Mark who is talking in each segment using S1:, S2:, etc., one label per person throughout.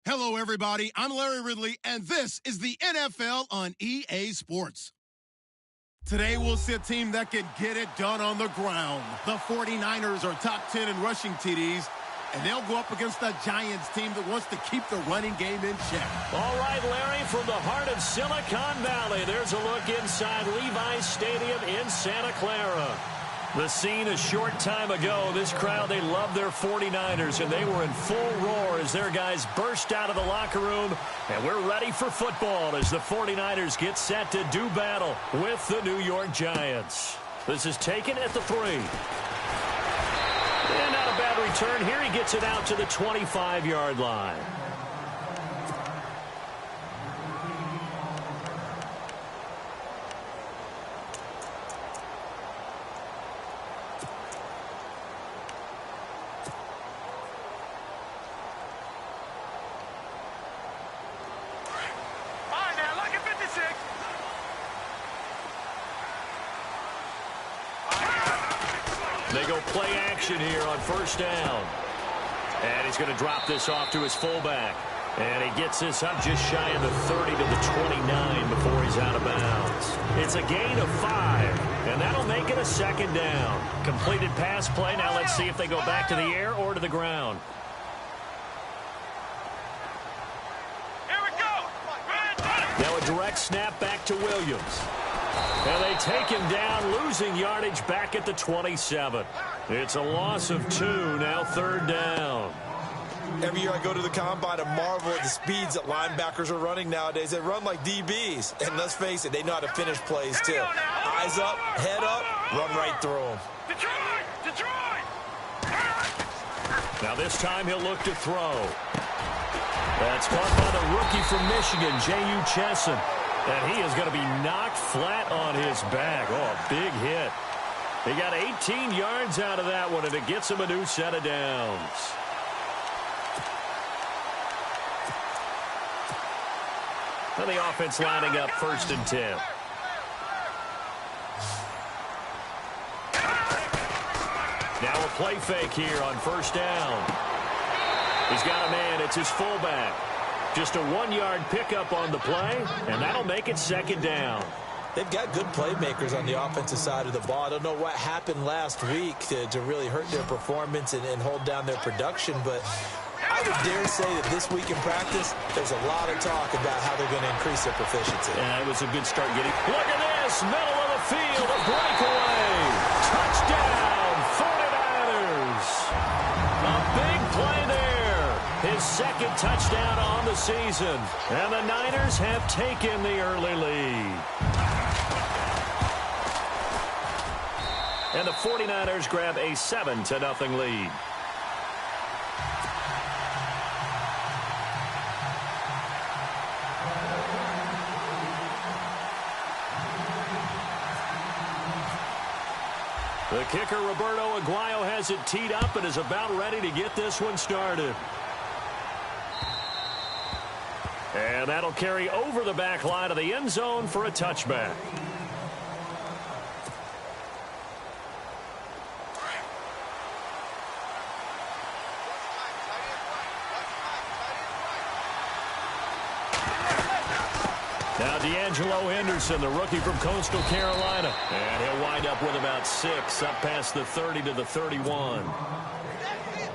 S1: Hello, everybody. I'm Larry Ridley, and this is the NFL on EA Sports. Today, we'll see a team that can get it done on the ground. The 49ers are top 10 in rushing TDs, and they'll go up against a Giants team that wants to keep the running game in check.
S2: All right, Larry, from the heart of Silicon Valley, there's a look inside Levi's Stadium in Santa Clara. The scene a short time ago, this crowd, they love their 49ers, and they were in full roar as their guys burst out of the locker room. And we're ready for football as the 49ers get set to do battle with the New York Giants. This is taken at the 3. And not a bad return here. He gets it out to the 25-yard line. They go play action here on first down. And he's going to drop this off to his fullback. And he gets this up just shy of the 30 to the 29 before he's out of bounds. It's a gain of 5, and that'll make it a second down. Completed pass play. Now let's see if they go back to the air or to the ground.
S3: Here we go.
S2: Now a direct snap back to Williams. And they take him down, losing yardage back at the 27. It's a loss of 2, now third down.
S4: Every year I go to the combine and marvel at the speeds that linebackers are running nowadays. They run like DBs. And let's face it, they know how to finish plays too. Eyes up, head up, run right through them.
S3: Detroit!
S2: Now this time he'll look to throw. That's caught by the rookie from Michigan, J.U. Chesson. And he is going to be knocked flat on his back. Oh, a big hit. He got 18 yards out of that one, and it gets him a new set of downs. And the offense lining up 1st and 10. Now a play fake here on first down. He's got a man. It's his fullback. Just a 1-yard pickup on the play, and that'll make it second down.
S4: They've got good playmakers on the offensive side of the ball. I don't know what happened last week to really hurt their performance and hold down their production, but I would dare say that this week in practice, there's a lot of talk about how they're going to increase their proficiency.
S2: Yeah, it was a good start getting. Look at this, middle of the field, a breakaway. Touchdown, 49ers. A big play there. His second touchdown on the season. And the Niners have taken the early lead. And the 49ers grab a 7-0 lead. The kicker, Roberto Aguayo, has it teed up and is about ready to get this one started. And that'll carry over the back line of the end zone for a touchback. Now D'Angelo Henderson, the rookie from Coastal Carolina. And he'll wind up with about 6 up past the 30 to the 31.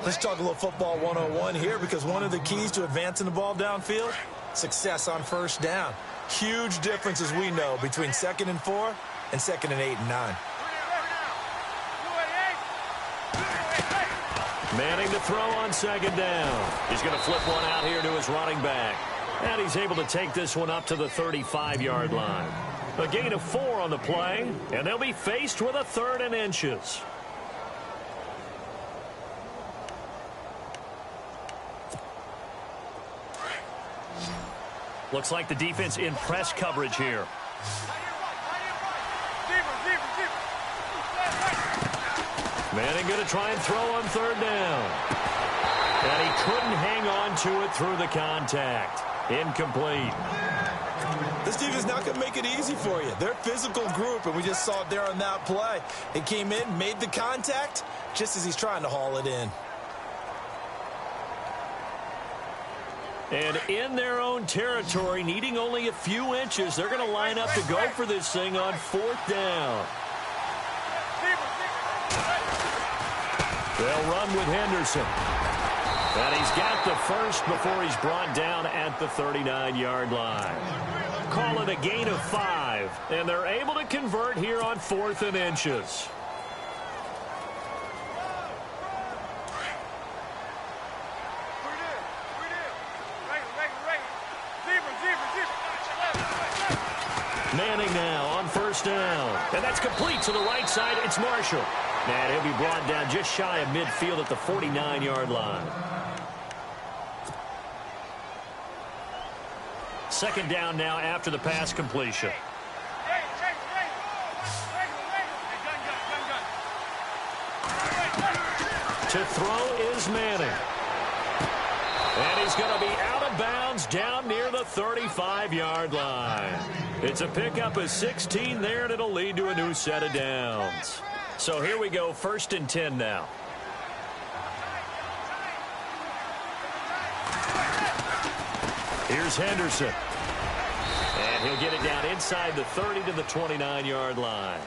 S4: Let's talk a little football 101 here, because one of the keys to advancing the ball downfield, success on first down. Huge difference, as we know, between 2nd and 4 and 2nd and 8 and 9.
S2: Manning to throw on second down. He's going to flip one out here to his running back. And he's able to take this one up to the 35-yard line. A gain of 4 on the play, and they'll be faced with a 3rd and inches. Looks like the defense in press coverage here. Manning going to try and throw on 3rd down. And he couldn't hang on to it through the contact. Incomplete.
S4: This defense is not going to make it easy for you. They're a physical group, and we just saw it there on that play. It came in, made the contact, just as he's trying to haul it in.
S2: And in their own territory, needing only a few inches, they're going to line up to go for this thing on 4th down. They'll run with Henderson. And he's got the first before he's brought down at the 39-yard line. Call it a gain of 5, and they're able to convert here on 4th and inches. Manning now on 1st down. And that's complete to the right side. It's Marshall. And he'll be brought down just shy of midfield at the 49-yard line. 2nd down now after the pass completion. To throw is Manning. And he's going to be out of bounds down near the 35-yard line. It's a pickup of 16 there, and it'll lead to a new set of downs. So here we go, 1st and 10 now. Here's Henderson. And he'll get it down inside the 30 to the 29-yard line.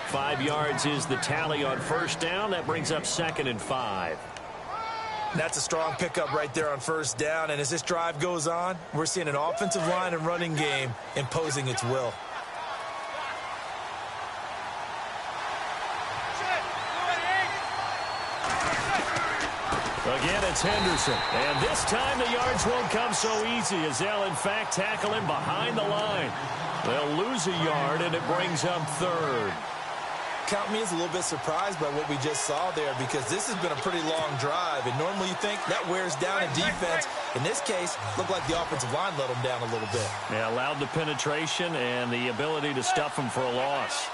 S2: 5 yards is the tally on 1st down. That brings up 2nd and 5.
S4: That's a strong pickup right there on 1st down. And as this drive goes on, we're seeing an offensive line and running game imposing its will.
S2: Again, it's Henderson. And this time the yards won't come so easy as they'll, in fact, tackle him behind the line. They'll lose a yard, and it brings up 3rd.
S4: Count me as a little bit surprised by what we just saw there, because this has been a pretty long drive, and normally you think that wears down a defense. In this case, looked like the offensive line let them down a little bit.
S2: Yeah, allowed the penetration and the ability to stuff them for a loss.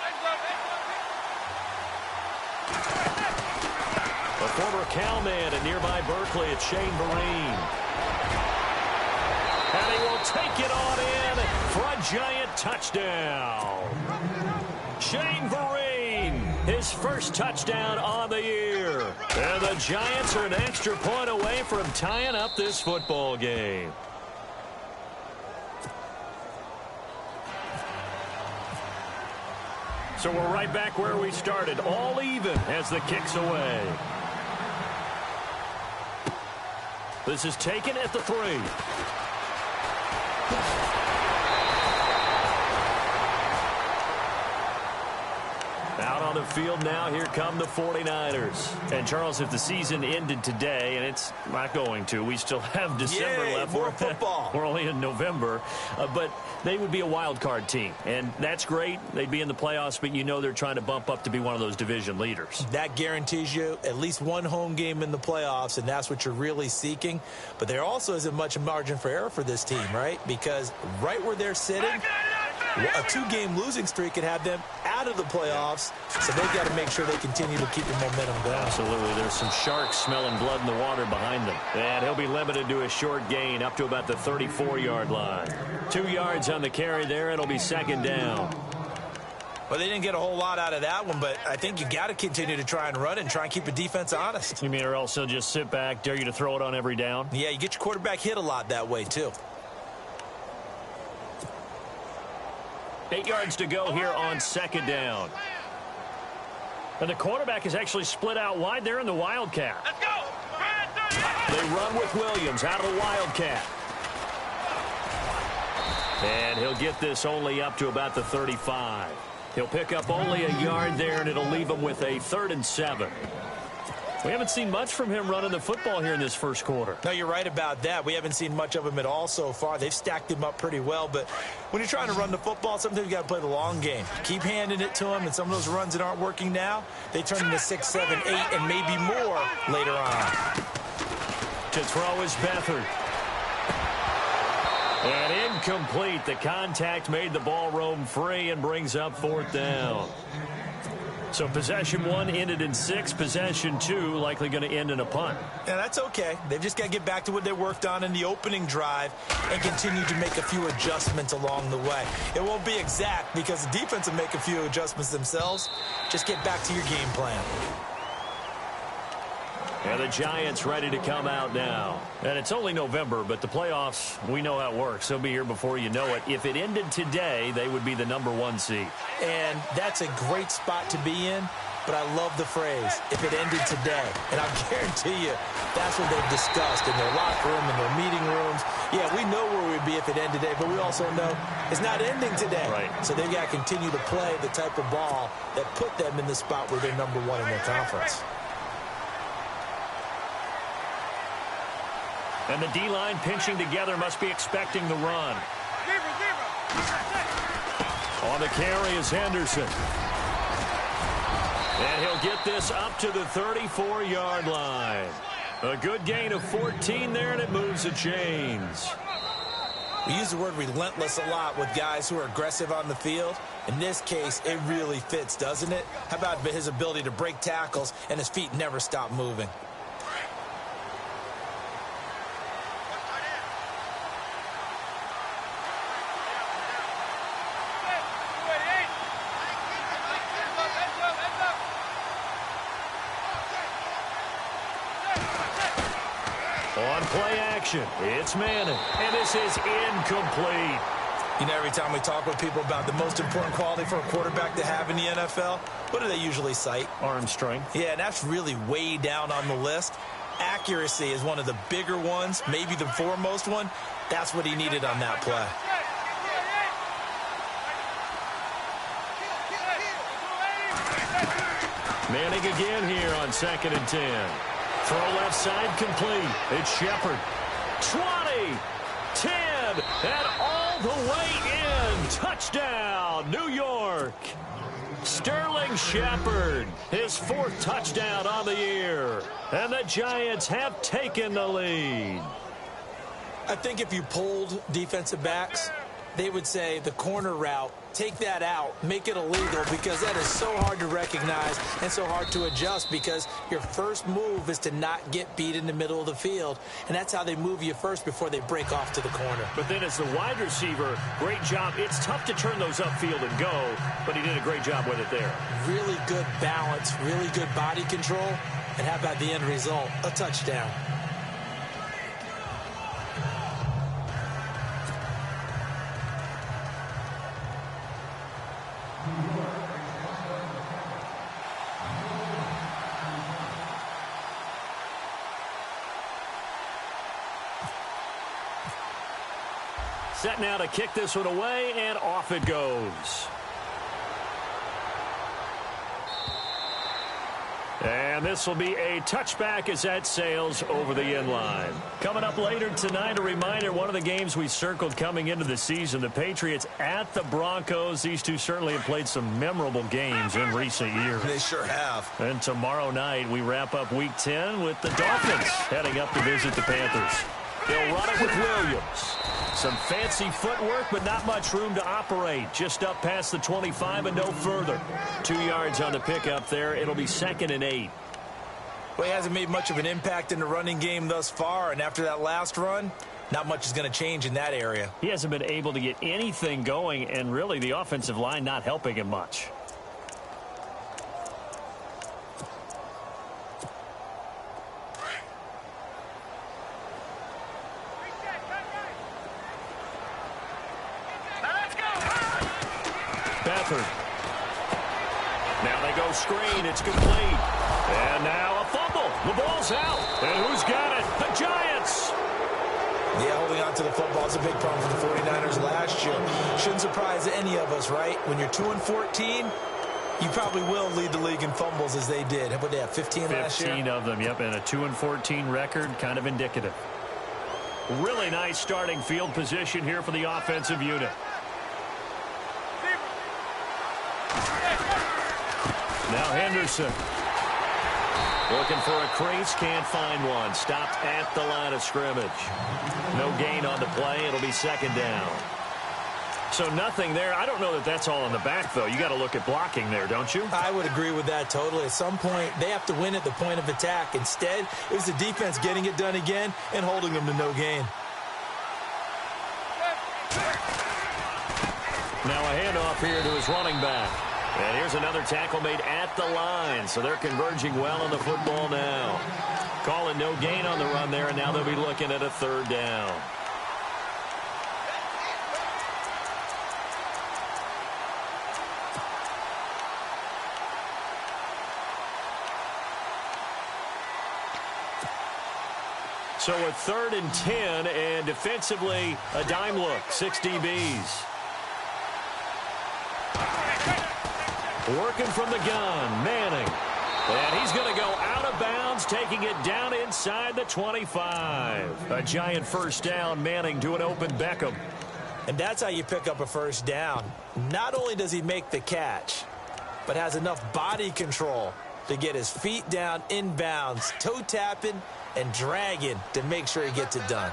S2: A former Cowman at nearby Berkeley, it's Shane Vereen. And he will take it on in for a giant touchdown. Shane Vereen, his first touchdown on the year. And the Giants are an extra point away from tying up this football game. So we're right back where we started, all even as the kick's away. This is taken at the 3. Out on the field now, here come the 49ers. And, Charles, if the season ended today, and it's not going to, we still have December left.
S4: More football.
S2: We're only in November. But they would be a wild card team. And that's great. They'd be in the playoffs, but you know they're trying to bump up to be one of those division leaders.
S4: That guarantees you at least one home game in the playoffs, and that's what you're really seeking. But there also isn't much margin for error for this team, right? Because right where they're sitting, a 2-game losing streak could have them out of the playoffs, so they've got to make sure they continue to keep the momentum going.
S2: Absolutely. There's some sharks smelling blood in the water behind them. And he'll be limited to a short gain up to about the 34-yard line. 2 yards on the carry there. It'll be 2nd down.
S4: Well, they didn't get a whole lot out of that one, but I think you got to continue to try and run it and try and keep the defense honest.
S2: You mean, or else they'll just sit back, dare you to throw it on every down?
S4: Yeah, you get your quarterback hit a lot that way, too.
S2: 8 yards to go here on 2nd down. And the quarterback is actually split out wide there in the Wildcat.
S3: Let's go!
S2: They run with Williams out of the Wildcat. And he'll get this only up to about the 35. He'll pick up only a yard there, and it'll leave him with a 3rd and 7. We haven't seen much from him running the football here in this first quarter.
S4: No, you're right about that. We haven't seen much of him at all so far. They've stacked him up pretty well, but when you're trying to run the football, sometimes you got to play the long game. Keep handing it to him, and some of those runs that aren't working now, they turn into 6, 7, 8, and maybe more later on.
S2: To throw is Beathard. And incomplete. The contact made the ball roam free and brings up 4th down. So possession 1 ended in 6. Possession 2 likely going to end in a punt.
S4: Yeah, that's okay. They've just got to get back to what they worked on in the opening drive and continue to make a few adjustments along the way. It won't be exact because the defense will make a few adjustments themselves. Just get back to your game plan.
S2: And the Giants ready to come out now. And it's only November, but the playoffs, we know how it works. They'll be here before you know it. If it ended today, they would be the #1 seed.
S4: And that's a great spot to be in. But I love the phrase, if it ended today. And I'll guarantee you, that's what they've discussed in their locker room, in their meeting rooms. Yeah, we know where we'd be if it ended today, but we also know it's not ending today.
S2: Right.
S4: So they've got to continue to play the type of ball that put them in the spot where they're #1 in their conference.
S2: And the D-line pinching together must be expecting the run. On the carry is Henderson. And he'll get this up to the 34-yard line. A good gain of 14 there, and it moves the chains.
S4: We use the word relentless a lot with guys who are aggressive on the field. In this case, it really fits, doesn't it? How about his ability to break tackles and his feet never stop moving?
S2: On play action, it's Manning, and this is incomplete.
S4: You know, every time we talk with people about the most important quality for a quarterback to have in the NFL, what do they usually cite?
S2: Arm strength.
S4: Yeah, and that's really way down on the list. Accuracy is one of the bigger ones, maybe the foremost one. That's what he needed on that play.
S2: Manning again here on 2nd and 10. Throw left side complete. It's Shepard. 20, 10, and all the way in. Touchdown, New York. Sterling Shepard, his 4th touchdown on the year. And the Giants have taken the lead.
S4: I think if you polled defensive backs, they would say the corner route, take that out, make it illegal, because that is so hard to recognize and so hard to adjust, because your first move is to not get beat in the middle of the field. And that's how they move you first before they break off to the corner.
S2: But then as the wide receiver, great job. It's tough to turn those upfield and go, but he did a great job with it there.
S4: Really good balance, really good body control. And how about the end result? A touchdown.
S2: Set now to kick this one away, and off it goes. And this will be a touchback as that sails over the end line. Coming up later tonight, a reminder, one of the games we circled coming into the season, the Patriots at the Broncos. These two certainly have played some memorable games in recent years.
S4: They sure have.
S2: And tomorrow night, we wrap up Week 10 with the Dolphins heading up to visit the Panthers. They'll run it with Williams. Some fancy footwork, but not much room to operate. Just up past the 25 and no further. 2 yards on the pickup there. It'll be 2nd and 8.
S4: Well, he hasn't made much of an impact in the running game thus far, and after that last run, not much is going to change in that area.
S2: He hasn't been able to get anything going, and really the offensive line not helping him much. Now they go screen. It's complete. And now a fumble. The ball's out. And who's got it? The Giants.
S4: Yeah, holding on to the football is a big problem for the 49ers last year. Shouldn't surprise any of us, right? When you're 2-14, you probably will lead the league in fumbles as they did. How about they have 15 last year?
S2: 15 of them, yep. And a 2-14 record, kind of indicative. Really nice starting field position here for the offensive unit. Now Henderson. Looking for a crease, can't find one. Stopped at the line of scrimmage. No gain on the play. It'll be 2nd down. So nothing there. I don't know that that's all in the back, though. You got to look at blocking there, don't you?
S4: I would agree with that totally. At some point, they have to win at the point of attack. Instead, it was the defense getting it done again and holding them to no gain.
S2: Now a handoff here to his running back. And here's another tackle made at the line. So they're converging well on the football now. Calling no gain on the run there, and now they'll be looking at a third down. So a 3rd and 10, and defensively, a dime look, 6 DBs. Working from the gun, Manning. And he's going to go out of bounds, taking it down inside the 25. A giant first down, Manning to an open Beckham.
S4: And that's how you pick up a first down. Not only does he make the catch, but has enough body control to get his feet down inbounds, toe tapping and dragging to make sure he gets it done.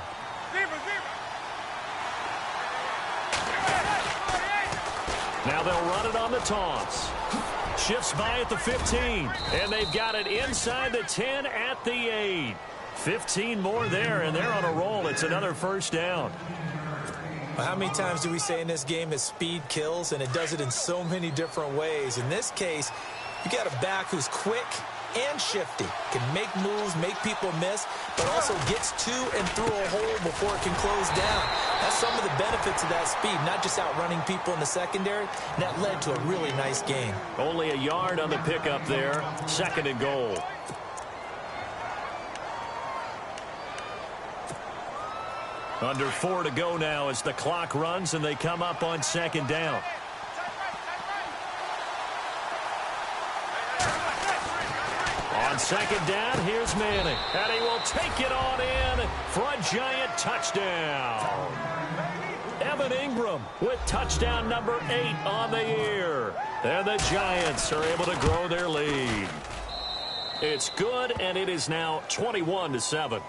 S2: Now they'll run it on the toss. Shifts by at the 15, and they've got it inside the 10 at the 8. 15 more there, and they're on a roll. It's another first down.
S4: Well, how many times do we say in this game that speed kills, and it does it in so many different ways? In this case, you got a back who's quick and shifty, can make moves, make people miss, but also gets to and through a hole before it can close down. That's some of the benefits of that speed, not just outrunning people in the secondary. And that led to a really nice game.
S2: Only a yard on the pickup there. 2nd and goal. Under 4 to go now as the clock runs and they come up on 2nd down. On 2nd down, here's Manning. And he will take it on in for a giant touchdown. Evan Ingram with touchdown number 8 on the year. And the Giants are able to grow their lead. It's good, and it is now 21-7.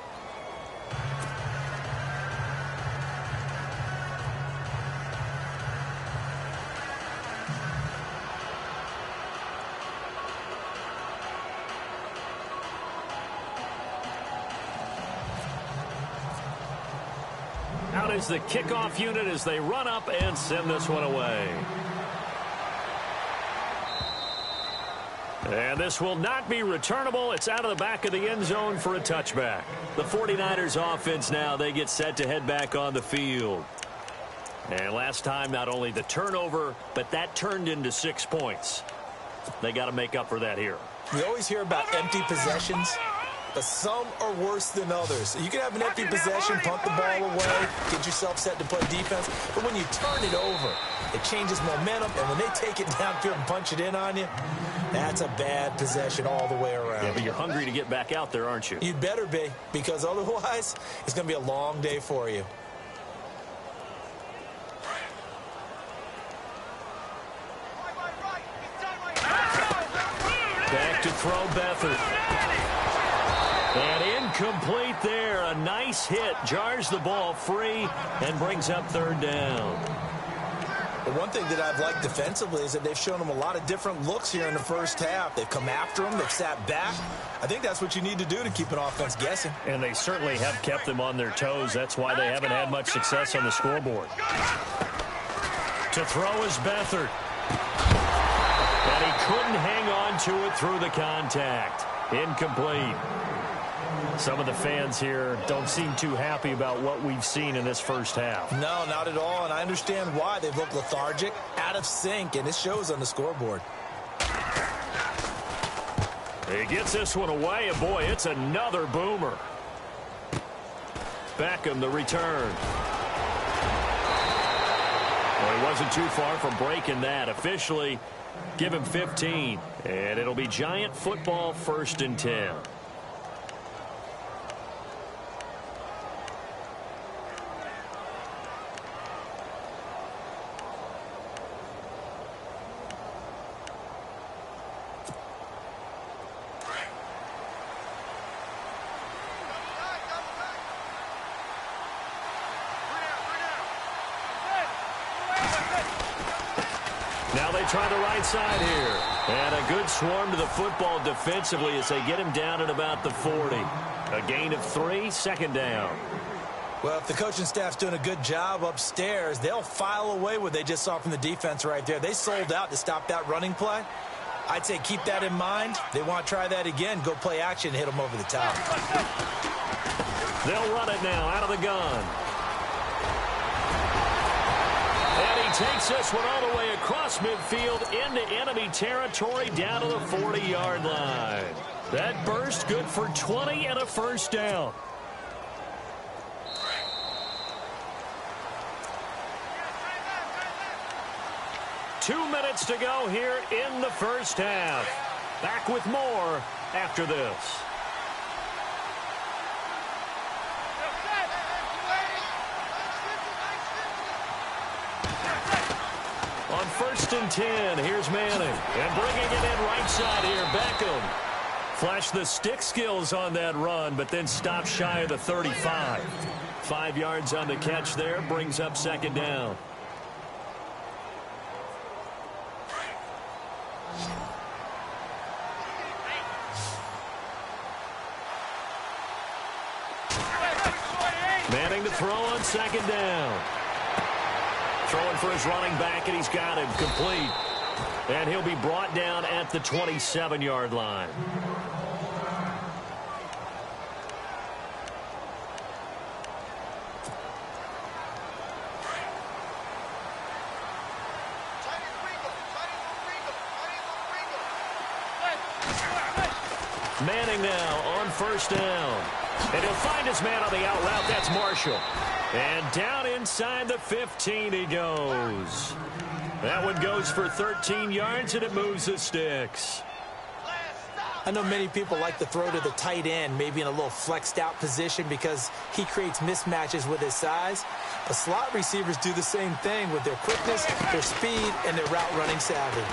S2: Out is the kickoff unit as they run up and send this one away. And this will not be returnable. It's out of the back of the end zone for a touchback. The 49ers offense now, they get set to head back on the field. And last time, not only the turnover, but that turned into 6 points. They got to make up for that here.
S4: We always hear about empty possessions, but some are worse than others. You can have an empty possession, punt the ball away, get yourself set to play defense, but when you turn it over, it changes momentum, and when they take it downfield and punch it in on you, that's a bad possession all the way around.
S2: Yeah, but you're hungry to get back out there, aren't you?
S4: You'd better be, because otherwise, it's going to be a long day for you.
S2: Back to throw Beathard. And incomplete there. A nice hit. Jars the ball free and brings up 3rd down.
S4: The one thing that I've liked defensively is that they've shown them a lot of different looks here in the first half. They've come after them. They've sat back. I think that's what you need to do to keep an offense guessing.
S2: And they certainly have kept them on their toes. That's why they haven't had much success on the scoreboard. To throw is Beathard. And he couldn't hang on to it through the contact. Incomplete. Some of the fans here don't seem too happy about what we've seen in this first half.
S4: No, not at all, and I understand why. They've looked lethargic, out of sync, and it shows on the scoreboard.
S2: He gets this one away, and boy, it's another boomer. Beckham, the return. Well, he wasn't too far from breaking that. Officially, give him 15, and it'll be Giant football 1st and 10. Now they try the right side here. And a good swarm to the football defensively as they get him down at about the 40. A gain of 3, 2nd down.
S4: Well, if the coaching staff's doing a good job upstairs, they'll file away what they just saw from the defense right there. They sold out to stop that running play. I'd say keep that in mind. They want to try that again. Go play action, hit them over the top.
S2: They'll run it now out of the gun. And he takes this one all the way across midfield into enemy territory down to the 40-yard line. That burst good for 20 and a first down. Two minutes to go here in the first half. Back with more after this. On 1st and 10, here's Manning. And bringing it in right side here, Beckham. Flashed the stick skills on that run, but then stopped shy of the 35. 5 yards on the catch there, brings up second down. Manning to throw on second down. Throwing for his running back, and he's got him complete. And he'll be brought down at the 27-yard line. Manning now on 1st down. And he'll find his man on the out route. That's Marshall. And down inside the 15 he goes. That one goes for 13 yards, and it moves the sticks.
S4: I know many people like to throw to the tight end, maybe in a little flexed out position because he creates mismatches with his size. But slot receivers do the same thing with their quickness, their speed, and their route running savvy.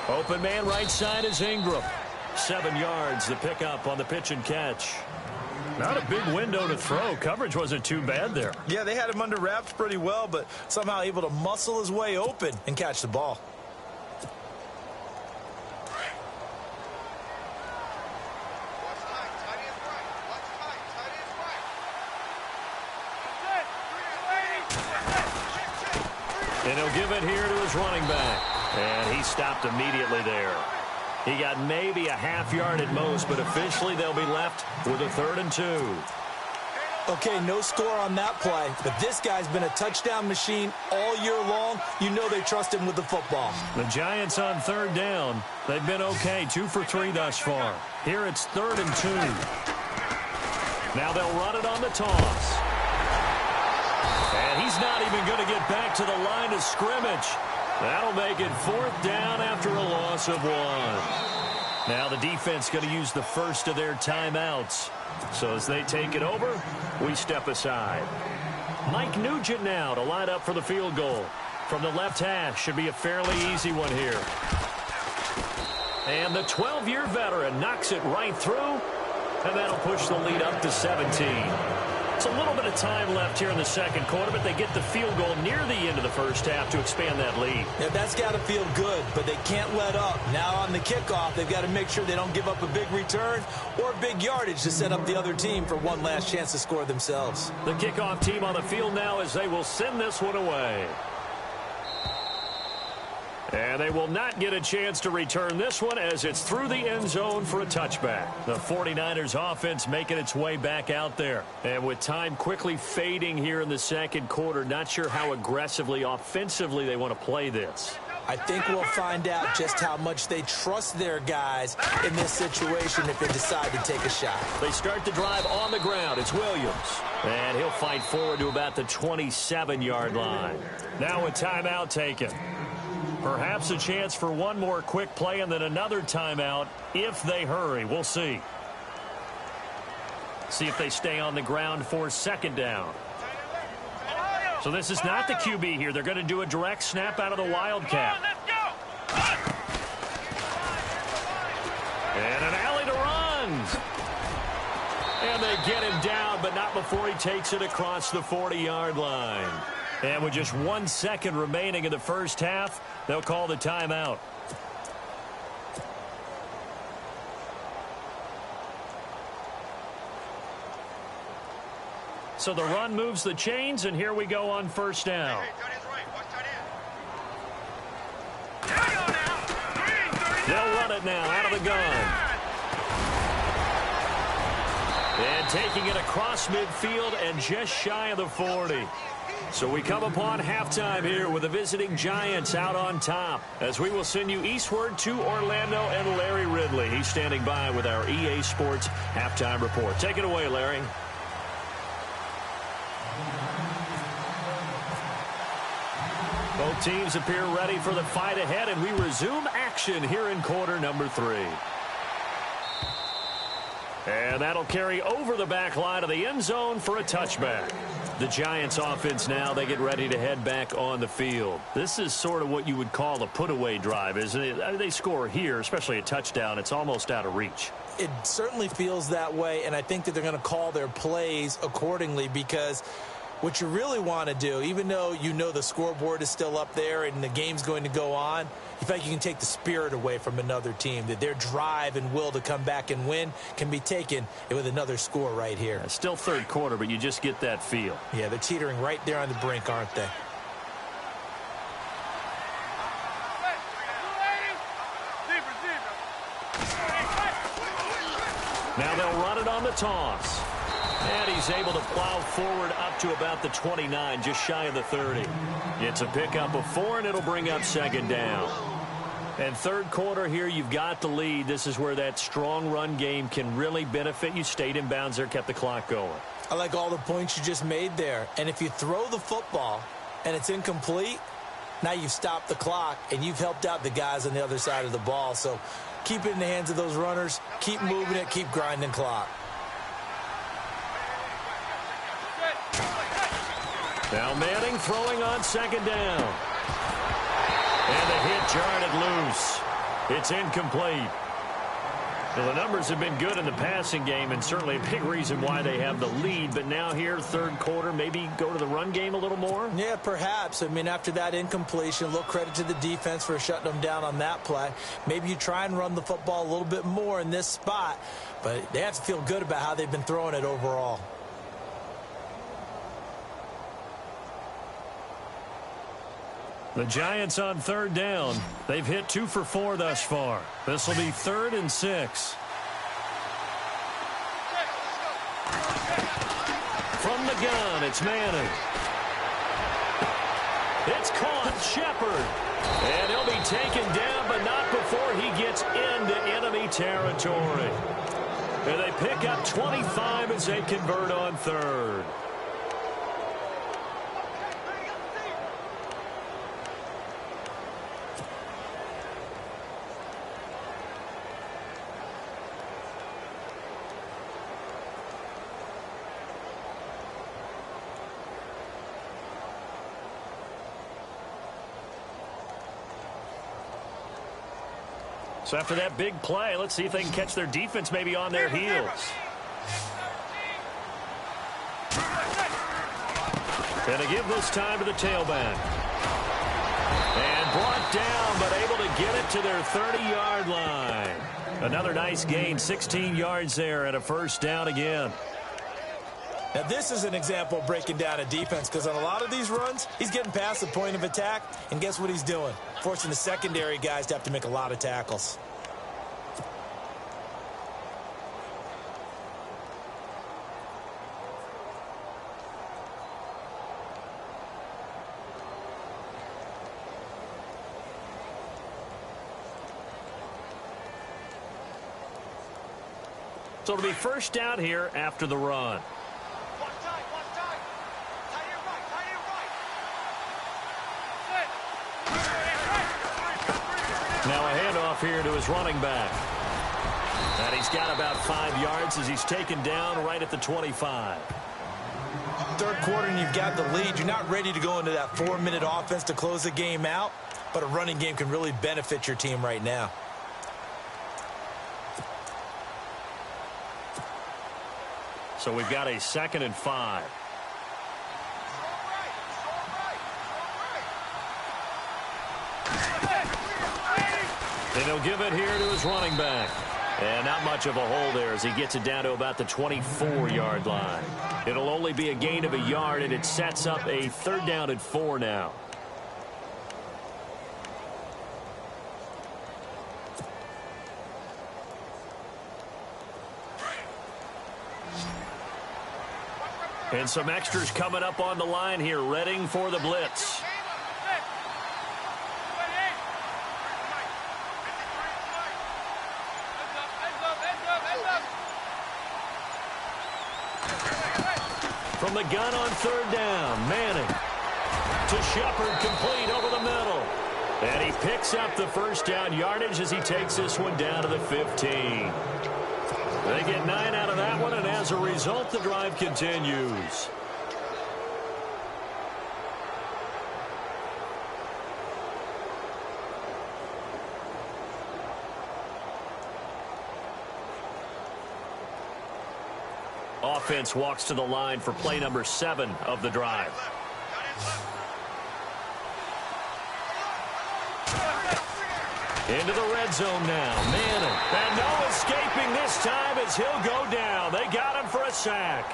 S2: Open man right side is Ingram. 7 yards, the pickup on the pitch and catch. Not a big window to throw. Coverage wasn't too bad there.
S4: Yeah, they had him under wraps pretty well, but somehow able to muscle his way open and catch the ball.
S2: And he'll give it here to his running back. And he stopped immediately there. He got maybe a half yard at most, but officially they'll be left with a 3rd and 2.
S4: Okay, no score on that play, but this guy's been a touchdown machine all year long. You know they trust him with the football.
S2: The Giants on 3rd down. They've been okay, 2 for 3 thus far. Here it's 3rd and 2. Now they'll run it on the toss. And he's not even going to get back to the line of scrimmage. That'll make it 4th down after a loss of 1. Now the defense going to use the first of their timeouts. So as they take it over, we step aside. Mike Nugent now to line up for the field goal. From the left hash, should be a fairly easy one here. And the 12-year veteran knocks it right through, and that'll push the lead up to 17. It's a little bit of time left here in the second quarter, but they get the field goal near the end of the first half to expand that lead.
S4: Yeah, that's got to feel good, but they can't let up. Now on the kickoff, they've got to make sure they don't give up a big return or big yardage to set up the other team for one last chance to score themselves.
S2: The kickoff team on the field now as they will send this one away. And they will not get a chance to return this one as it's through the end zone for a touchback. The 49ers offense making its way back out there. And with time quickly fading here in the second quarter, not sure how aggressively, offensively they want to play this.
S4: I think we'll find out just how much they trust their guys in this situation if they decide to take a shot.
S2: They start the drive on the ground. It's Williams. And he'll fight forward to about the 27-yard line. Now a timeout taken. Perhaps a chance for one more quick play and then another timeout if they hurry. We'll see. See if they stay on the ground for second down. So this is not the QB here. They're going to do a direct snap out of the Wildcat. And an alley to run. And they get him down, but not before he takes it across the 40-yard line. And with just 1 second remaining in the first half, they'll call the timeout. So the run moves the chains, and here we go on first down. They'll run it now out of the gun. And taking it across midfield and just shy of the 40. So we come upon halftime here with the visiting Giants out on top, as we will send you eastward to Orlando and Larry Ridley. He's standing by with our EA Sports halftime report. Take it away, Larry. Both teams appear ready for the fight ahead, and we resume action here in quarter number 3. And that'll carry over the back line of the end zone for a touchback. The Giants offense now, they get ready to head back on the field. This is sort of what you would call a put-away drive, isn't it? I mean, they score here, especially a touchdown. It's almost out of reach.
S4: It certainly feels that way, and I think that they're going to call their plays accordingly, because what you really want to do, even though you know the scoreboard is still up there and the game's going to go on, you feel like you can take the spirit away from another team, that their drive and will to come back and win can be taken with another score right here.
S2: It's still third quarter, but you just get that feel.
S4: Yeah, they're teetering right there on the brink, aren't they?
S2: Now they'll run it on the toss. And he's able to plow forward up to about the 29, just shy of the 30. It's a pickup of 4, and it'll bring up second down. And third quarter here, you've got the lead. This is where that strong run game can really benefit you. Stayed in bounds there, kept the clock going.
S4: I like all the points you just made there. And if you throw the football and it's incomplete, now you've stopped the clock and you've helped out the guys on the other side of the ball. So keep it in the hands of those runners. Keep moving it. Keep grinding clock.
S2: Now Manning throwing on second down. And the hit jarred loose. It's incomplete. Well, the numbers have been good in the passing game, and certainly a big reason why they have the lead. But now here, third quarter, maybe go to the run game a little more?
S4: Yeah, perhaps. I mean, after that incompletion, a little credit to the defense for shutting them down on that play. Maybe you try and run the football a little bit more in this spot, but they have to feel good about how they've been throwing it overall.
S2: The Giants on third down. They've hit 2 for 4 thus far. This will be 3rd and 6. From the gun, it's Manning. It's caught, Shepard. And he'll be taken down, but not before he gets into enemy territory. And they pick up 25 as they convert on third. So after that big play, let's see if they can catch their defense maybe on their heels. And to give this time to the tailback. And brought down, but able to get it to their 30-yard line. Another nice gain, 16 yards there, and a first down again.
S4: Now, this is an example of breaking down a defense, because on a lot of these runs, he's getting past the point of attack, and guess what he's doing? Forcing the secondary guys to have to make a lot of tackles.
S2: So it'll be first down here after the run. Now a handoff here to his running back. And he's got about 5 yards as he's taken down right at the 25.
S4: Third quarter and you've got the lead. You're not ready to go into that 4-minute offense to close the game out, but a running game can really benefit your team right now.
S2: So we've got a 2nd and 5. And he'll give it here to his running back. And not much of a hole there as he gets it down to about the 24-yard line. It'll only be a gain of a yard, and it sets up a 3rd down and 4 now. And some extras coming up on the line here, readying for the blitz. From the gun on third down, Manning to Shepard, complete over the middle. And he picks up the first down yardage as he takes this one down to the 15. They get 9 out of that one, and as a result, the drive continues. Offense walks to the line for play number 7 of the drive. Into the red zone now. Manning. And no escaping this time as he'll go down. They got him for a sack.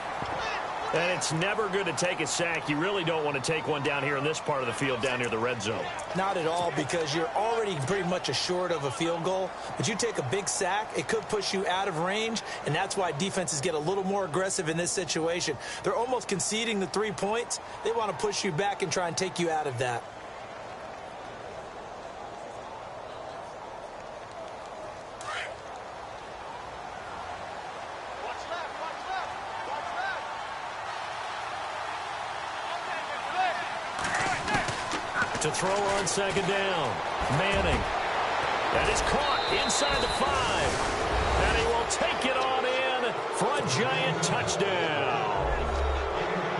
S2: And it's never good to take a sack. You really don't want to take one down here in this part of the field down near the red zone.
S4: Not at all, because you're already pretty much assured of a field goal. But you take a big sack, it could push you out of range, and that's why defenses get a little more aggressive in this situation. They're almost conceding the 3 points. They want to push you back and try and take you out of that.
S2: To throw on second down, Manning. That is caught inside the 5. And he will take it on in for a giant touchdown.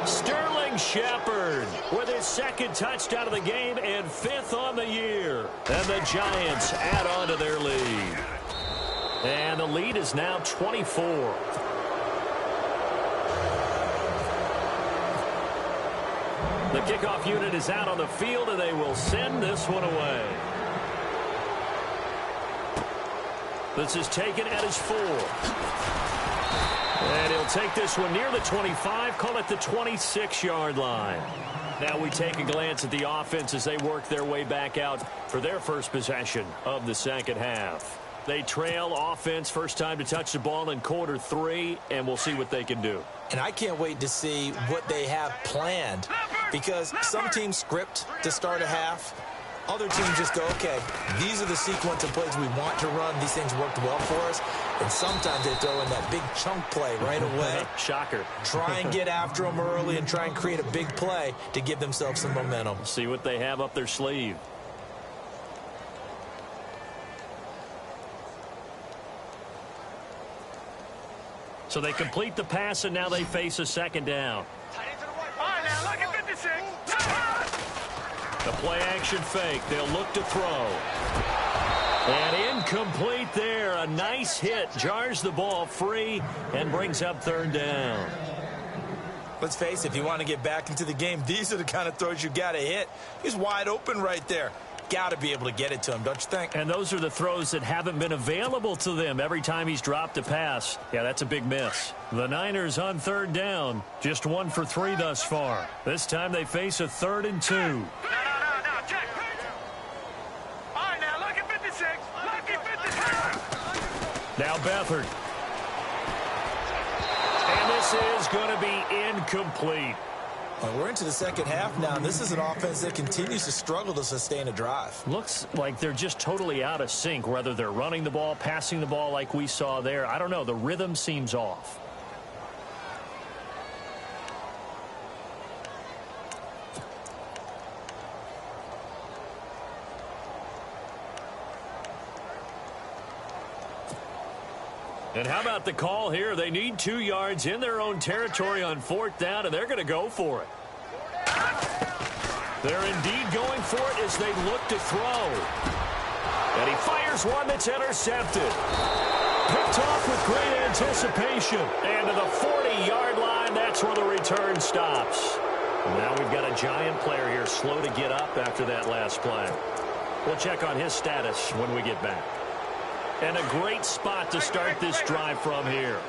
S2: Sterling Shepard with his second touchdown of the game and 5th on the year. And the Giants add on to their lead. And the lead is now 24. The kickoff unit is out on the field, and they will send this one away. This is taken at his 4. And he'll take this one near the 25, call it the 26-yard line. Now we take a glance at the offense as they work their way back out for their first possession of the second half. They trail offense, first time to touch the ball in quarter 3, and we'll see what they can do.
S4: And I can't wait to see what they have planned, because some teams script to start a half. Other teams just go, okay, these are the sequence of plays we want to run. These things worked well for us. And sometimes they throw in that big chunk play right away.
S2: Shocker.
S4: Try and get after them early and try and create a big play to give themselves some momentum.
S2: See what they have up their sleeve. So they complete the pass, and now they face a second down. The play action fake. They'll look to throw. And incomplete there. A nice hit. Jars the ball free and brings up third down.
S4: Let's face it, if you want to get back into the game, these are the kind of throws you got to hit. He's wide open right there. Got to be able to get it to him, don't you think?
S2: And those are the throws that haven't been available to them every time he's dropped a pass. Yeah, that's a big miss. The Niners on third down. Just 1 for 3 thus far. This time they face a 3rd and 2.
S3: No, check. All right, now, look at 56. Look at 56.
S2: Now Beathard. And this is going to be incomplete.
S4: Well, we're into the second half now, and this is an offense that continues to struggle to sustain a drive.
S2: Looks like they're just totally out of sync, whether they're running the ball, passing the ball like we saw there. I don't know. The rhythm seems off. And how about the call here? They need 2 yards in their own territory on 4th down, and they're going to go for it. They're indeed going for it as they look to throw. And he fires one that's intercepted. Picked off with great anticipation. And to the 40-yard line, that's where the return stops. And now we've got a Giant player here slow to get up after that last play. We'll check on his status when we get back. And a great spot to start this drive from here.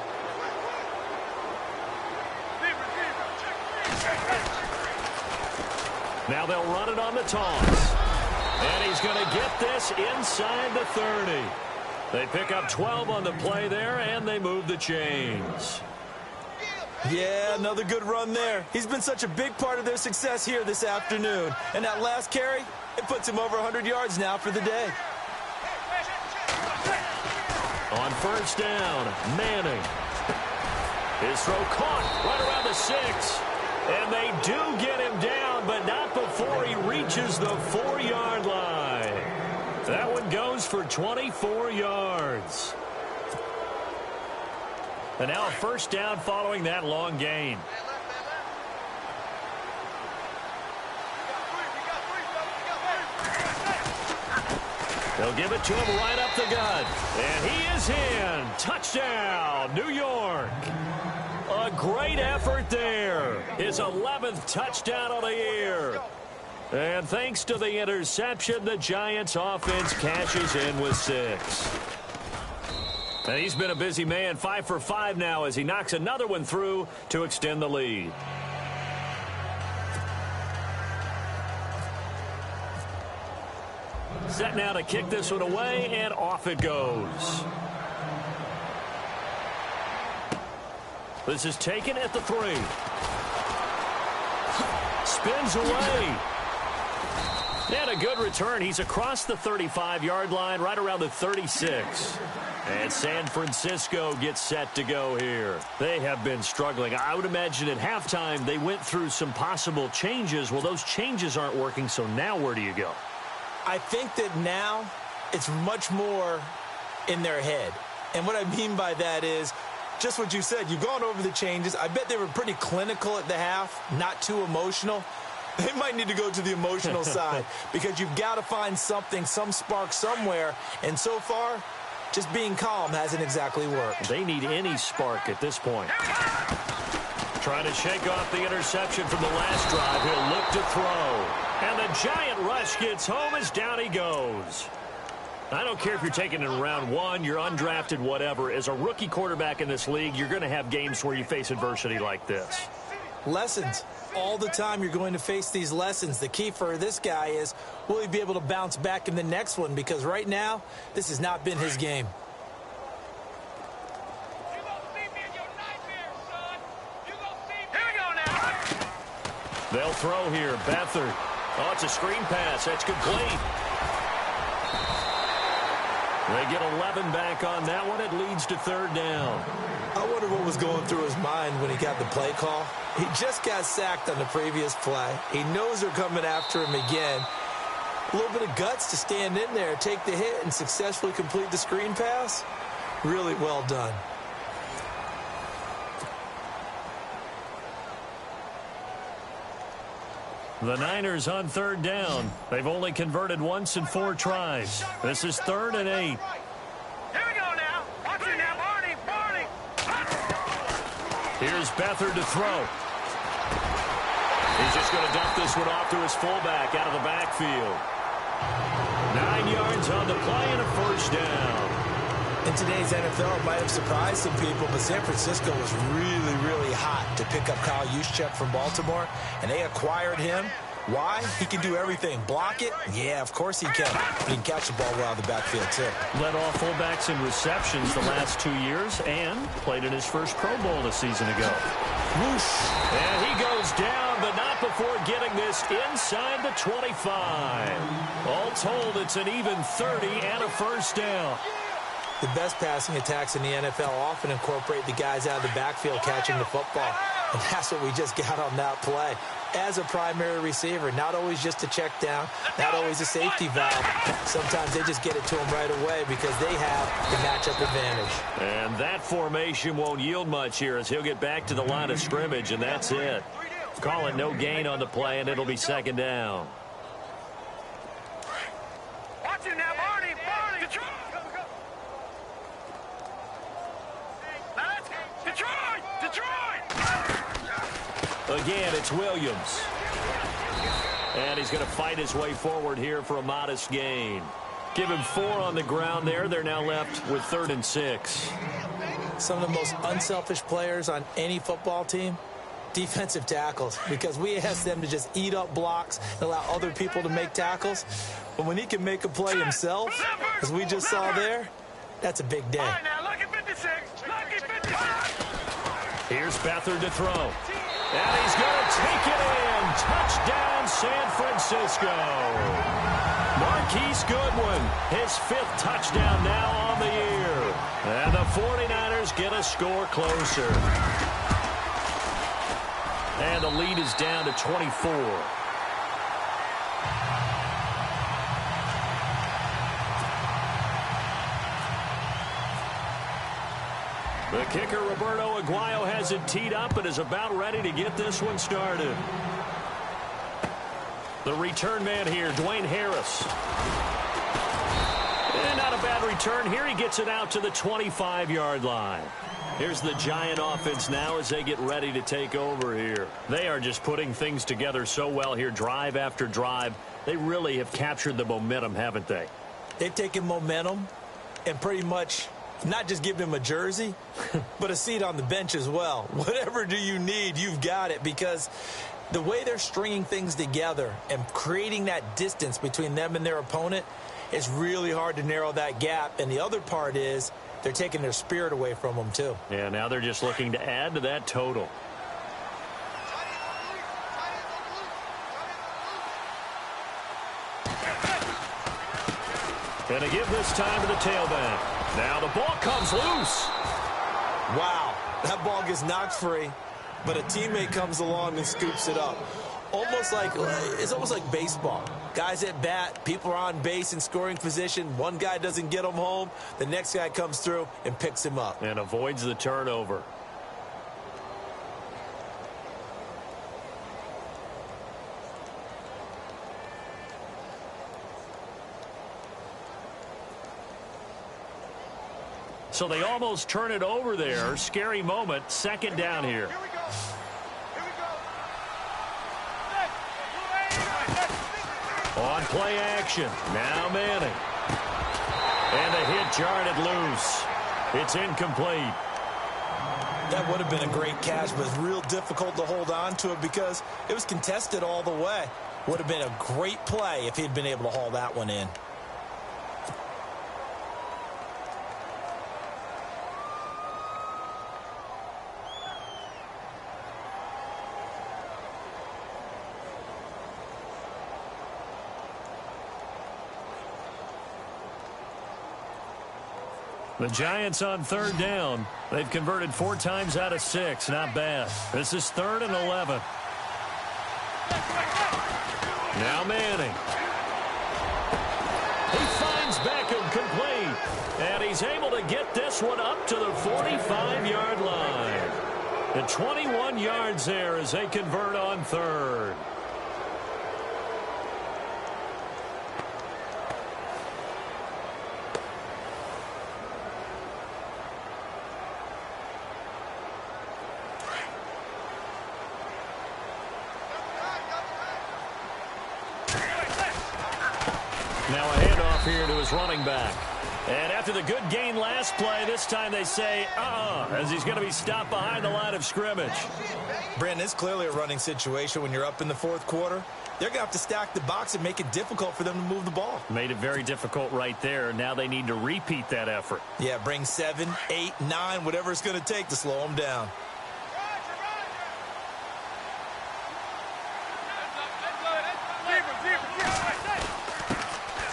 S2: Now they'll run it on the toss. And he's going to get this inside the 30. They pick up 12 on the play there, and they move the chains.
S4: Yeah, another good run there. He's been such a big part of their success here this afternoon. And that last carry, it puts him over 100 yards now for the day.
S2: On first down, Manning. His throw caught right around the 6. And they do get him down, but not before he reaches the 4-yard line. That one goes for 24 yards. And now a first down following that long gain. They'll give it to him right up the gut. And he is in. Touchdown, New York. A great effort there. His 11th touchdown of the year. And thanks to the interception, the Giants offense cashes in with 6. And he's been a busy man, 5 for 5 now as he knocks another one through to extend the lead. Set now to kick this one away, and off it goes. This is taken at the 3. Spins away. And a good return. He's across the 35-yard line, right around the 36. And San Francisco gets set to go here. They have been struggling. I would imagine at halftime they went through some possible changes. Well, those changes aren't working, so now where do you go?
S4: I think that now it's much more in their head. And what I mean by that is just what you said. You've gone over the changes. I bet they were pretty clinical at the half, not too emotional. They might need to go to the emotional side because you've got to find something, some spark somewhere. And so far, just being calm hasn't exactly worked.
S2: They need any spark at this point. Trying to shake off the interception from the last drive. He'll look to throw. And the giant rush gets home as down he goes. I don't care if you're taking it in round 1, you're undrafted, whatever. As a rookie quarterback in this league, you're going to have games where you face adversity like this.
S4: Lessons. All the time you're going to face these lessons. The key for this guy is, will he be able to bounce back in the next one? Because right now, this has not been his game.
S2: They'll throw here. Beathard. Oh, it's a screen pass. That's complete. They get 11 back on that one. It leads to 3rd down.
S4: I wonder what was going through his mind when he got the play call. He just got sacked on the previous play. He knows they're coming after him again. A little bit of guts to stand in there, take the hit, and successfully complete the screen pass. Really well done.
S2: The Niners on 3rd down. They've only converted once in 4 tries. This is 3rd and 8.
S3: Here we go now. Watch it now, Barney. Barney.
S2: Here's Beathard to throw. He's just going to dump this one off to his fullback out of the backfield. 9 yards on the play and a first down.
S4: In today's NFL, it might have surprised some people, but San Francisco was really, really hot to pick up Kyle Juszczyk from Baltimore, and they acquired him. Why? He can do everything. Block it? Yeah, of course he can. He can catch the ball well out of the backfield, too.
S2: Led all fullbacks in receptions the last 2 years and played in his first Pro Bowl a season ago.
S4: Whoosh.
S2: And he goes down, but not before getting this inside the 25. All told, it's an even 30 and a first down.
S4: The best passing attacks in the NFL often incorporate the guys out of the backfield catching the football. And that's what we just got on that play. As a primary receiver, not always just a check down, not always a safety valve. Sometimes they just get it to him right away because they have the matchup advantage.
S2: And that formation won't yield much here as he'll get back to the line of scrimmage, and that's it. Call it no gain on the play, and it'll be 2nd down.
S3: Watch it now, Barney. Barney. Detroit. Detroit. Detroit.
S2: Again, it's Williams. And he's going to fight his way forward here for a modest gain. Give him 4 on the ground there. They're now left with 3rd and 6.
S4: Some of the most unselfish players on any football team, defensive tackles, because we ask them to just eat up blocks and allow other people to make tackles. But when he can make a play himself, as we just saw there, that's a big day.
S3: All right, now, look at 56. Look at 56.
S2: Here's Beathard to throw. And he's going to take it in. Touchdown, San Francisco. Marquise Goodwin, his 5th touchdown now on the year. And the 49ers get a score closer. And the lead is down to 24. The kicker, Roberto Aguayo, has it teed up and is about ready to get this one started. The return man here, Dwayne Harris. And not a bad return here. He gets it out to the 25-yard line. Here's the Giant offense now as they get ready to take over here. They are just putting things together so well here, drive after drive. They really have captured the momentum, haven't they?
S4: They've taken momentum and pretty much not just give him a jersey, but a seat on the bench as well. Whatever do you need, you've got it, because the way they're stringing things together and creating that distance between them and their opponent is really hard to narrow that gap. And the other part is they're taking their spirit away from them, too.
S2: Yeah, now they're just looking to add to that total. And to give this time to the tailback. Now the ball comes loose.
S4: Wow, that ball gets knocked free, but a teammate comes along and scoops it up. It's almost like baseball. Guys at bat, people are on base in scoring position. One guy doesn't get him home. The next guy comes through and picks him up.
S2: And avoids the turnover. So they almost turn it over there. Scary moment. Second down here. On play action. Now Manning. And the hit jarred it loose. It's incomplete.
S4: That would have been a great catch, but it's real difficult to hold on to it because it was contested all the way. Would have been a great play if he'd been able to haul that one in.
S2: The Giants on third down. They've converted 4 times out of 6. Not bad. This is 3rd and 11. Now Manning. He finds Beckham complete. And he's able to get this one up to the 45-yard line. The 21 yards there as they convert on 3rd. Now a handoff here to his running back. And after the good gain last play, this time they say, as he's going to be stopped behind the line of scrimmage.
S4: Brandon, it's clearly a running situation when you're up in the 4th quarter. They're going to have to stack the box and make it difficult for them to move the ball.
S2: Made it very difficult right there. Now they need to repeat that effort.
S4: Yeah, bring 7, 8, 9, whatever it's going to take to slow them down.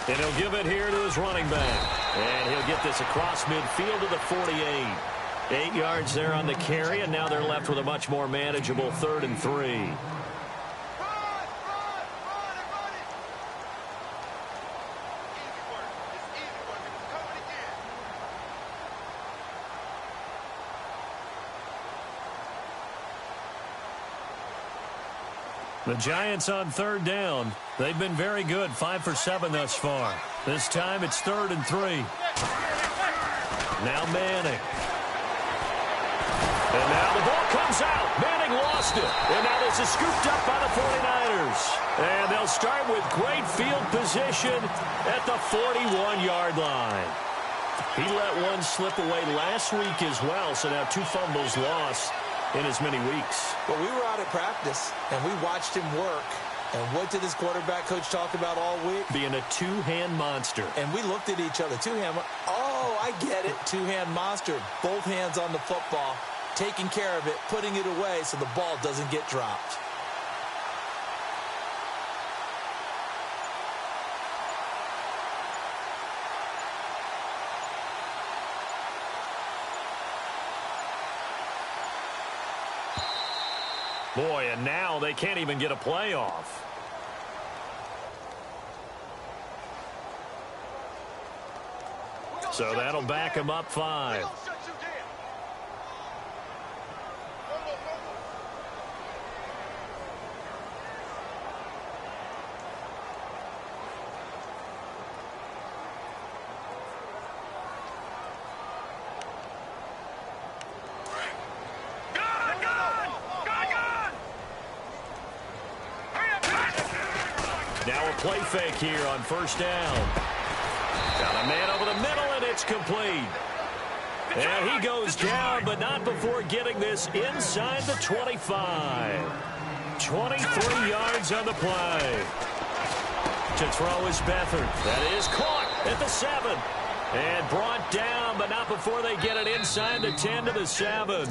S2: And he'll give it here to his running back. And he'll get this across midfield to the 48. 8 yards there on the carry, and now they're left with a much more manageable 3rd and 3. The Giants on third down. They've been very good, 5 for 7 thus far. This time it's 3rd and 3. Now Manning. And now the ball comes out. Manning lost it. And now this is scooped up by the 49ers. And they'll start with great field position at the 41-yard line. He let one slip away last week as well, so now 2 fumbles lost in as many weeks.
S4: Well, we were out at practice, and we watched him work. And what did his quarterback coach talk about all week?
S2: Being a 2-hand monster.
S4: And we looked at each other. 2-hand. Oh, I get it. 2-hand monster. Both hands on the football. taking care of it, putting it away so the ball doesn't get dropped.
S2: Boy, and now they can't even get a playoff. So that'll back him up 5. Now a play fake here on first down. Got a man over the middle, and it's complete. And he goes down, but not before getting this inside the 25. 23 yards on the play. To throw is Beathard. That is caught at the 7. And brought down, but not before they get it inside the 10 to the 7.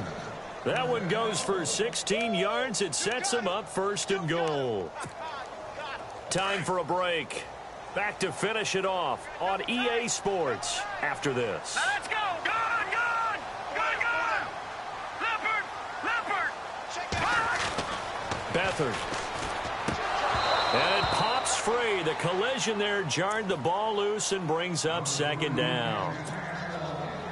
S2: That one goes for 16 yards. It sets them up 1st and goal. Time for a break. Back to finish it off on EA Sports after this.
S3: Now let's go. Gun, gun. Gun, gun. Leopard. Leopard.
S2: Beathard. And it pops free. The collision there jarred the ball loose and brings up 2nd down.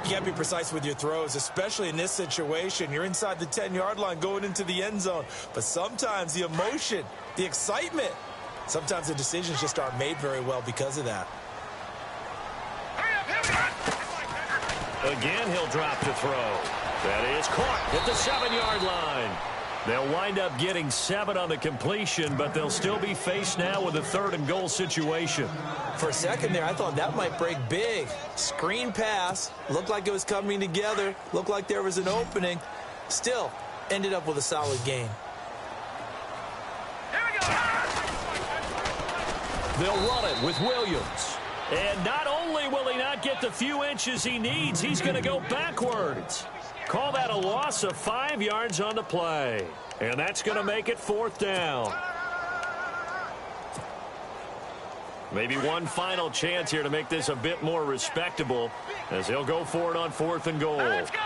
S4: You got to be precise with your throws, especially in this situation. You're inside the 10-yard line going into the end zone. But sometimes the emotion, the excitement, sometimes the decisions just aren't made very well because of that.
S2: Again, he'll drop to throw. That is caught at the 7-yard line. They'll wind up getting 7 on the completion, but they'll still be faced now with a 3rd and goal situation.
S4: For a second there, I thought that might break big. Screen pass. Looked like it was coming together. Looked like there was an opening. Still, ended up with a solid gain.
S2: They'll run it with Williams. And not only will he not get the few inches he needs, he's going to go backwards. Call that a loss of 5 yards on the play. And that's going to make it 4th down. Maybe one final chance here to make this a bit more respectable as he'll go for it on 4th and goal.
S3: Let's go.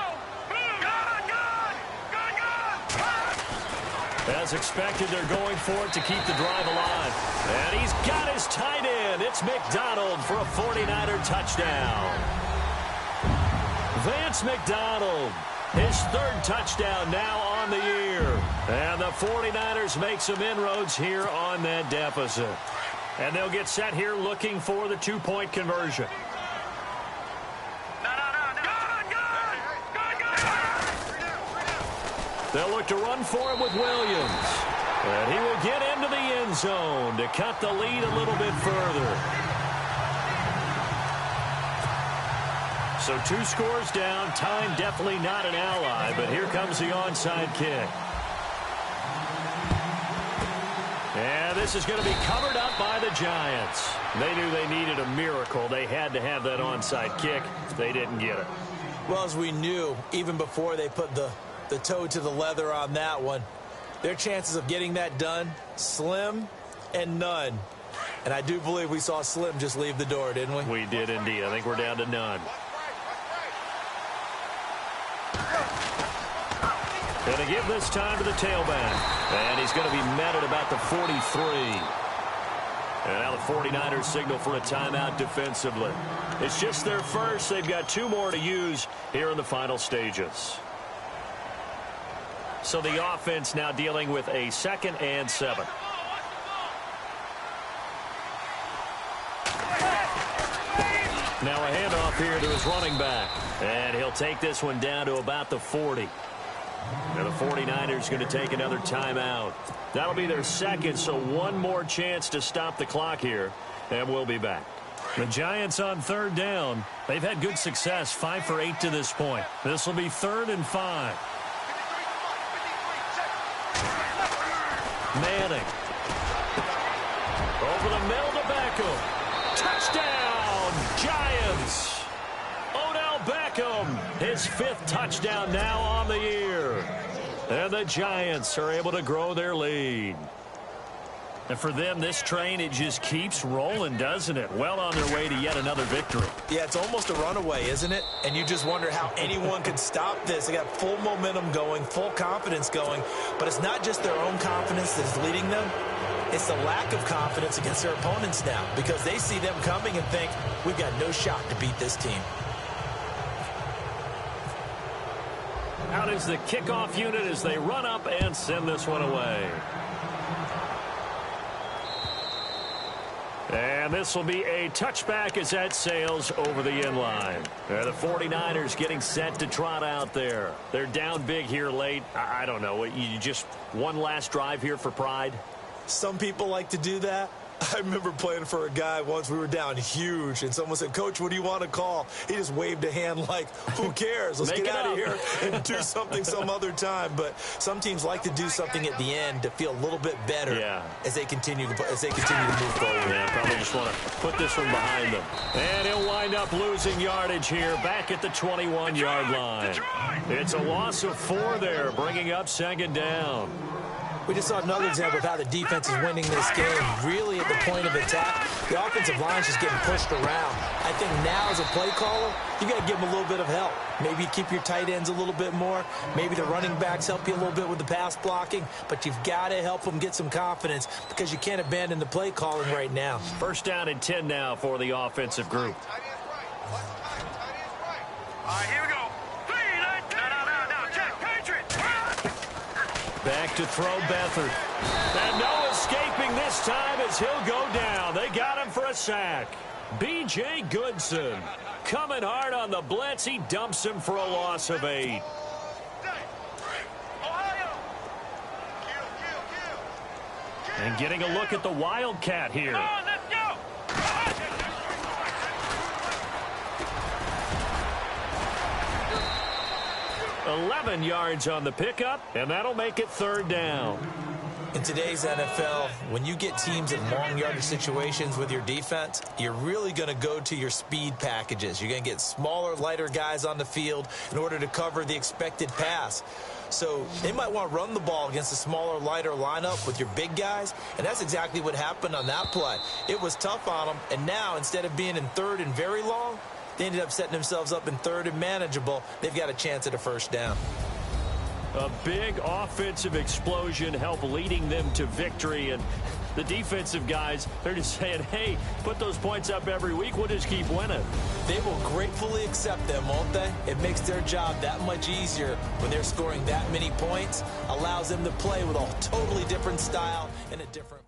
S2: As expected, they're going for it to keep the drive alive. And he's got his tight end. It's McDonald for a 49er touchdown. Vance McDonald, his 3rd touchdown now on the year. And the 49ers make some inroads here on that deficit. And they'll get set here looking for the 2-point conversion. They'll look to run for him with Williams. And he will get into the end zone to cut the lead a little bit further. So 2 scores down. Time definitely not an ally, but here comes the onside kick. And this is going to be covered up by the Giants. They knew they needed a miracle. They had to have that onside kick. They didn't get it.
S4: Well, as we knew, even before they put the toe to the leather on that one, their chances of getting that done, slim and none. And I do believe we saw Slim just leave the door, didn't we?
S2: We did indeed. I think we're down to none. Going to give this time to the tailback. And he's going to be met at about the 43. And now the 49ers signal for a timeout defensively. It's just their first. They've got 2 more to use here in the final stages. So the offense now dealing with a 2nd and 7. Now a handoff here to his running back. And he'll take this one down to about the 40. And the 49ers going to take another timeout. That'll be their 2nd, so 1 more chance to stop the clock here. And we'll be back. The Giants on 3rd down. They've had good success, 5 for 8 to this point. This will be 3rd and 5. Manning. Over the middle to Beckham. Touchdown, Giants. Odell Beckham, his 5th touchdown now on the year. And the Giants are able to grow their lead. And for them, this train, it just keeps rolling, doesn't it? Well on their way to yet another victory.
S4: Yeah, it's almost a runaway, isn't it? And you just wonder how anyone could stop this. They got full momentum going, full confidence going. But it's not just their own confidence that's leading them. It's the lack of confidence against their opponents now, because they see them coming and think, we've got no shot to beat this team.
S2: Out is the kickoff unit as they run up and send this one away. And this will be a touchback as that sails over the end line. The 49ers getting set to trot out there. They're down big here late. I don't know. You just one last drive here for pride?
S4: Some people like to do that. I remember playing for a guy once. We were down huge, and someone said, Coach, what do you want to call? He just waved a hand like, who cares? Let's get out of here and do something some other time. But some teams like to do something at the end to feel a little bit better as they continue to move forward.
S2: Yeah, probably just want to put this one behind them. And he'll wind up losing yardage here back at the 21-yard line. It's a loss of 4 there, bringing up 2nd down.
S4: We just saw another example of how the defense is winning this game. Really at the point of attack, the offensive line is just getting pushed around. I think now as a play caller, you got to give them a little bit of help. Maybe keep your tight ends a little bit more. Maybe the running backs help you a little bit with the pass blocking. But you've got to help them get some confidence, because you can't abandon the play calling right now.
S2: 1st down and 10 now for the offensive group.
S3: All right, here we go.
S2: Back to throw Beathard. And no escaping this time as he'll go down. They got him for a sack. B.J. Goodson coming hard on the blitz. He dumps him for a loss of 8. And getting a look at the Wildcat here. 11 yards on the pickup, and that'll make it 3rd down.
S4: In today's NFL, when you get teams in long yardage situations with your defense, you're really going to go to your speed packages. You're going to get smaller, lighter guys on the field in order to cover the expected pass. So they might want to run the ball against a smaller, lighter lineup with your big guys, and that's exactly what happened on that play. It was tough on them, and now instead of being in 3rd and very long, they ended up setting themselves up in 3rd and manageable. They've got a chance at a 1st down.
S2: A big offensive explosion helped leading them to victory. And the defensive guys, they're just saying, hey, put those points up every week. We'll just keep winning.
S4: They will gratefully accept them, won't they? It makes their job that much easier when they're scoring that many points. Allows them to play with a totally different style and a different